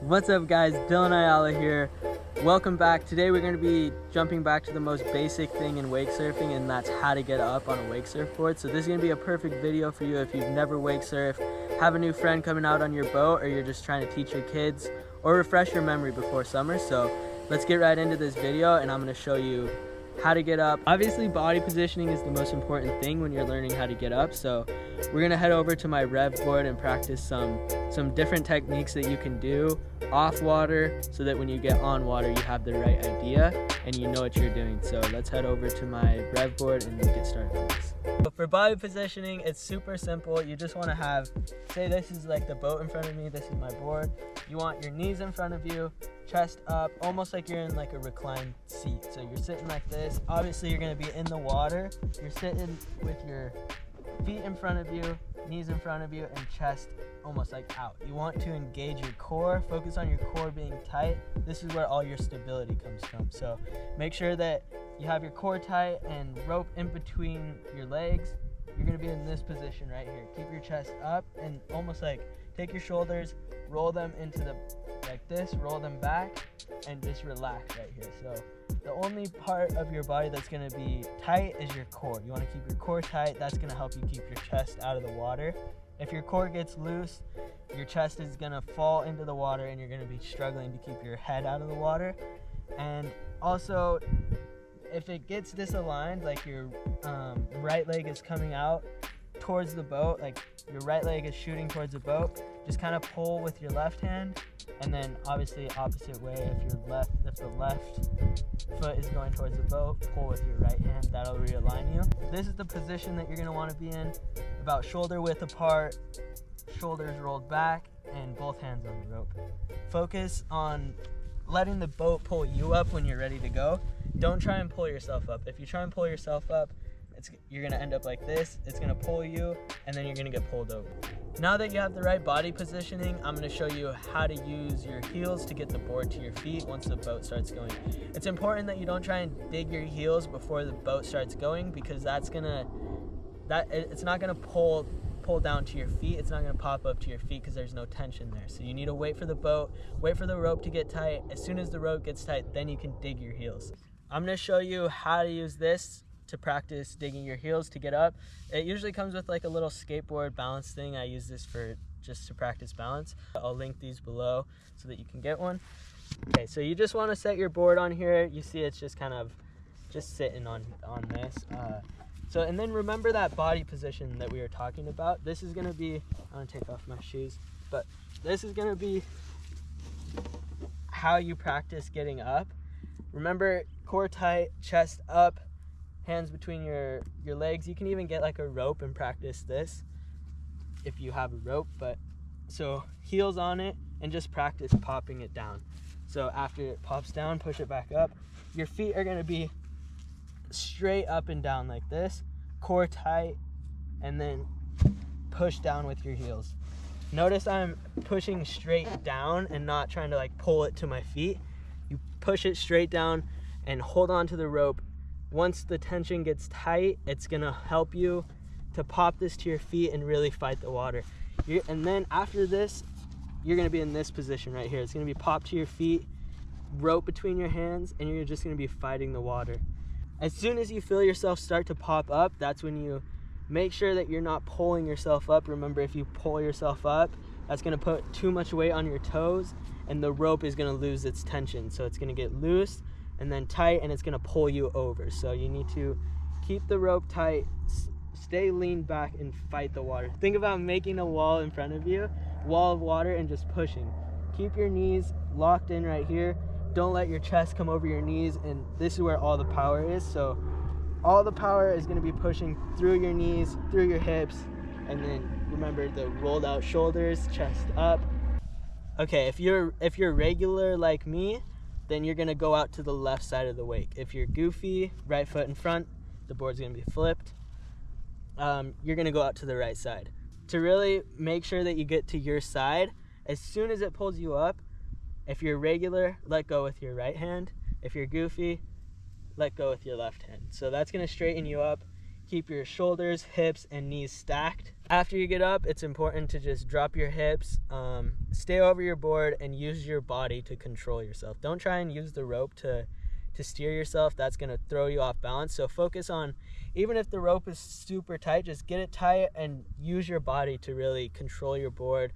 What's up guys, Dylan Ayala here. Welcome back. Today we're going to be jumping back to the most basic thing in wake surfing, and that's how to get up on a wake surfboard. So this is going to be a perfect video for you if you've never wake surfed, have a new friend coming out on your boat, or you're just trying to teach your kids or refresh your memory before summer. So let's get right into this video and I'm going to show you how to get up. Obviously body positioning is the most important thing when you're learning how to get up, so we're gonna head over to my rev board and practice some different techniques that you can do off water so that when you get on water you have the right idea and you know what you're doing. So let's head over to my rev board and get started on this. So for body positioning, it's super simple. You just want to have, say this is like the boat in front of me, this is my board. You want your knees in front of you, chest up, almost like you're in like a reclined seat. So you're sitting like this. Obviously you're going to be in the water. You're sitting with your feet in front of you, knees in front of you, and chest almost like out. You want to engage your core, focus on your core being tight. This is where all your stability comes from. So make sure that you have your core tight and rope in between your legs. You're going to be in this position right here. Keep your chest up and almost like take your shoulders, roll them into the, like this, roll them back, and just relax right here. So the only part of your body that's going to be tight is your core. You want to keep your core tight. That's going to help you keep your chest out of the water. If your core gets loose, your chest is going to fall into the water and you're going to be struggling to keep your head out of the water. And also, if it gets disaligned, like your right leg is coming out towards the boat, like your right leg is shooting towards the boat, just kind of pull with your left hand, and then obviously opposite way, if the left foot is going towards the boat, pull with your right hand. That'll realign you. This is the position that you're going to want to be in, about shoulder width apart, shoulders rolled back, and both hands on the rope. Focus on letting the boat pull you up when you're ready to go. Don't try and pull yourself up. If you try and pull yourself up, you're going to end up like this. It's going to pull you, and then you're going to get pulled over. Now that you have the right body positioning, I'm going to show you how to use your heels to get the board to your feet once the boat starts going. It's important that you don't try and dig your heels before the boat starts going, because it's not going to pull down to your feet. It's not going to pop up to your feet because there's no tension there. So you need to wait for the boat, wait for the rope to get tight. As soon as the rope gets tight, then you can dig your heels. I'm going to show you how to use this to practice digging your heels to get up. It usually comes with like a little skateboard balance thing. I use this just to practice balance. I'll link these below so that you can get one. Okay, so you just want to set your board on here. You see it's just kind of just sitting on this. So, and then remember that body position that we were talking about. This is gonna be, I'm gonna take off my shoes, but this is gonna be how you practice getting up. Remember, core tight, chest up, hands between your legs. You can even get like a rope and practice this if you have a rope, but so heels on it and just practice popping it down. So after it pops down, push it back up. Your feet are gonna be straight up and down like this, core tight, and then push down with your heels. Notice I'm pushing straight down and not trying to like pull it to my feet. You push it straight down and hold on to the rope. Once the tension gets tight, it's gonna help you to pop this to your feet and really fight the water. And then after this, you're gonna be in this position right here. It's gonna be popped to your feet, rope between your hands, and you're just gonna be fighting the water. As soon as you feel yourself start to pop up, that's when you make sure that you're not pulling yourself up. Remember, if you pull yourself up, that's gonna put too much weight on your toes and the rope is gonna lose its tension. So it's gonna get loose and then tight, and it's gonna pull you over. So you need to keep the rope tight, stay leaned back, and fight the water. Think about making a wall in front of you, wall of water, and just pushing. Keep your knees locked in right here. Don't let your chest come over your knees, and this is where all the power is. So all the power is going to be pushing through your knees, through your hips, and then remember the rolled out shoulders, chest up. Okay, if you're regular like me, then you're going to go out to the left side of the wake. If you're goofy, right foot in front, the board's going to be flipped. You're going to go out to the right side. To really make sure that you get to your side, as soon as it pulls you up, if you're regular, let go with your right hand. If you're goofy, let go with your left hand. So that's gonna straighten you up. keep your shoulders, hips, and knees stacked. After you get up, it's important to just drop your hips, stay over your board, and use your body to control yourself. Don't try and use the rope to steer yourself. That's going to throw you off balance. So focus on, even if the rope is super tight, just get it tight and use your body to really control your board.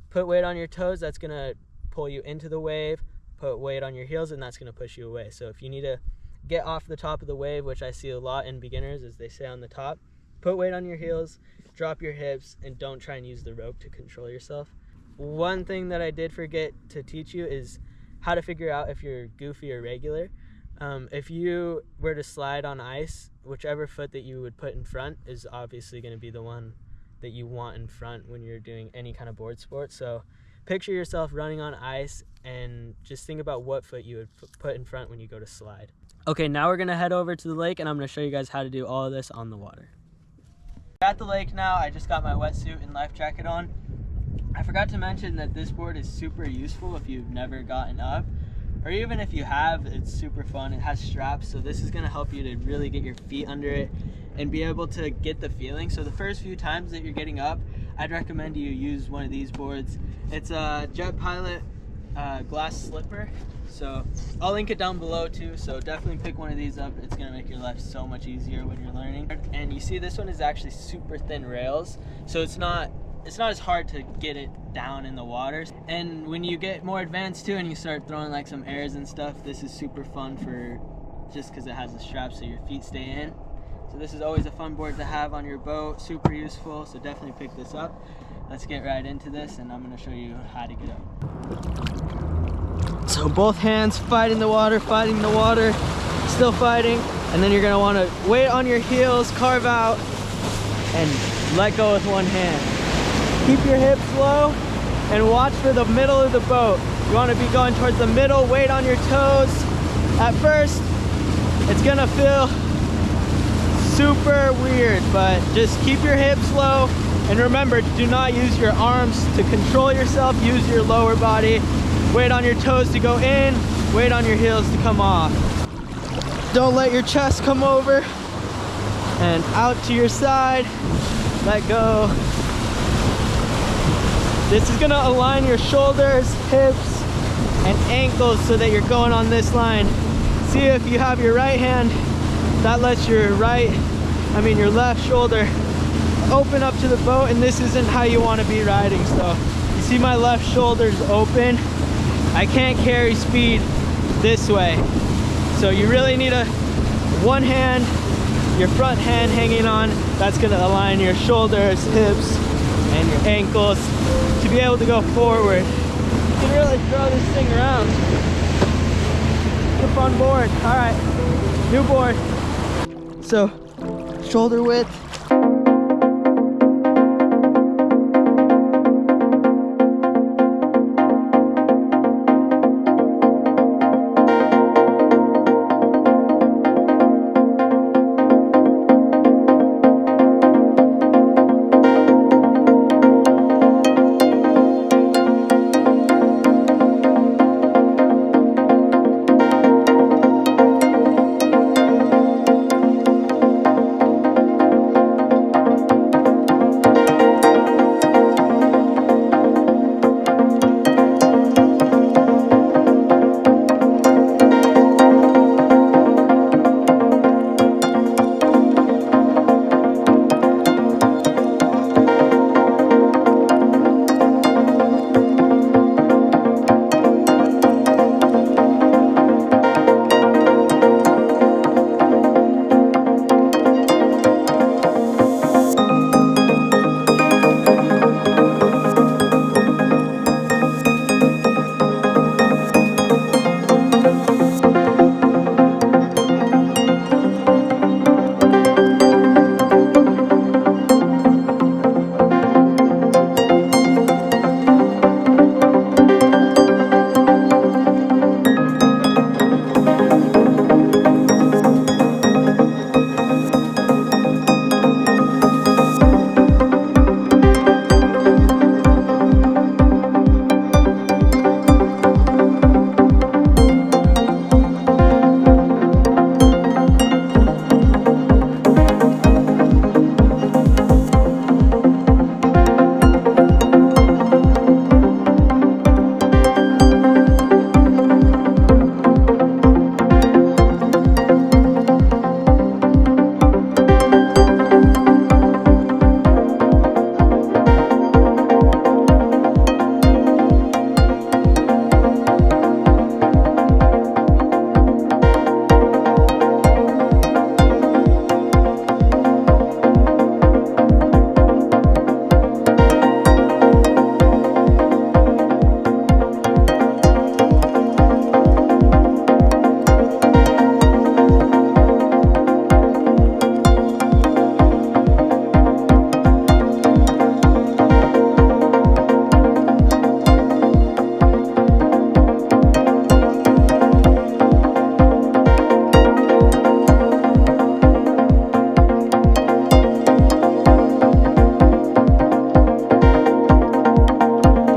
Put weight on your toes. That's going to pull you into the wave. Put weight on your heels, and that's going to push you away. So if you need to get off the top of the wave, which I see a lot in beginners, as they say on the top, put weight on your heels, drop your hips, and don't try and use the rope to control yourself. One thing that I did forget to teach you is how to figure out if you're goofy or regular. If you were to slide on ice, whichever foot that you would put in front is obviously going to be the one that you want in front when you're doing any kind of board sport. So picture yourself running on ice and just think about what foot you would put in front when you go to slide. Okay, now we're going to head over to the lake, and I'm going to show you guys how to do all of this on the water. At the lake now, I just got my wetsuit and life jacket on. I forgot to mention that this board is super useful if you've never gotten up, or even if you have, it's super fun. It has straps, so this is going to help you to really get your feet under it and be able to get the feeling. So the first few times that you're getting up, I'd recommend you use one of these boards. It's a Jet Pilot glass slipper, so I'll link it down below too. So definitely pick one of these up. It's going to make your life so much easier when you're learning. And you see, this one is actually super thin rails, so it's not as hard to get it down in the water. And when you get more advanced too and you start throwing like some airs and stuff, this is super fun for just because it has a strap so your feet stay in. So this is always a fun board to have on your boat, super useful, so definitely pick this up. Let's get right into this, and I'm going to show you how to get up. So both hands fighting the water, still fighting, and then you're going to want to weight on your heels, carve out, and let go with one hand. Keep your hips low and watch for the middle of the boat. You want to be going towards the middle, weight on your toes. At first, it's gonna feel super weird, but just keep your hips low. And remember, do not use your arms to control yourself. Use your lower body. Weight on your toes to go in, weight on your heels to come off. Don't let your chest come over. And out to your side, let go. This is gonna align your shoulders, hips, and ankles so that you're going on this line. See, if you have your right hand, that lets your left shoulder open up to the boat, and this isn't how you wanna be riding. So you see my left shoulder's open. I can't carry speed this way. So you really need one hand, your front hand hanging on. That's gonna align your shoulders, hips, and your ankles to be able to go forward. You can really throw this thing around. Get on board. All right, new board. So shoulder width